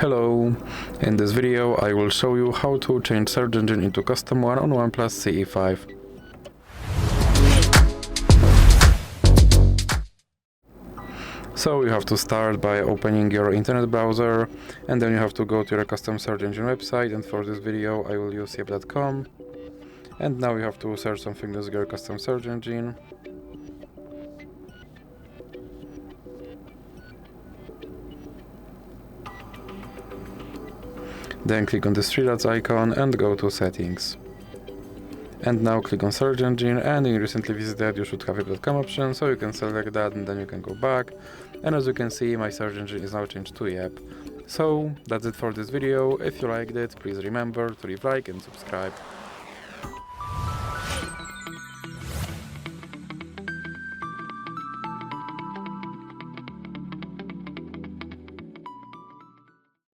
Hello! In this video I will show you how to change search engine into custom one on OnePlus CE5. So you have to start by opening your internet browser, and then you have to go to your custom search engine website, and for this video I will use yep.com. And now you have to search something with your custom search engine. Then click on this three dots icon and go to settings. And now click on search engine, and in recently visited you should have a .com option, so you can select that and then you can go back. And as you can see, my search engine is now changed to Yep. So that's it for this video. If you liked it, please remember to leave like and subscribe.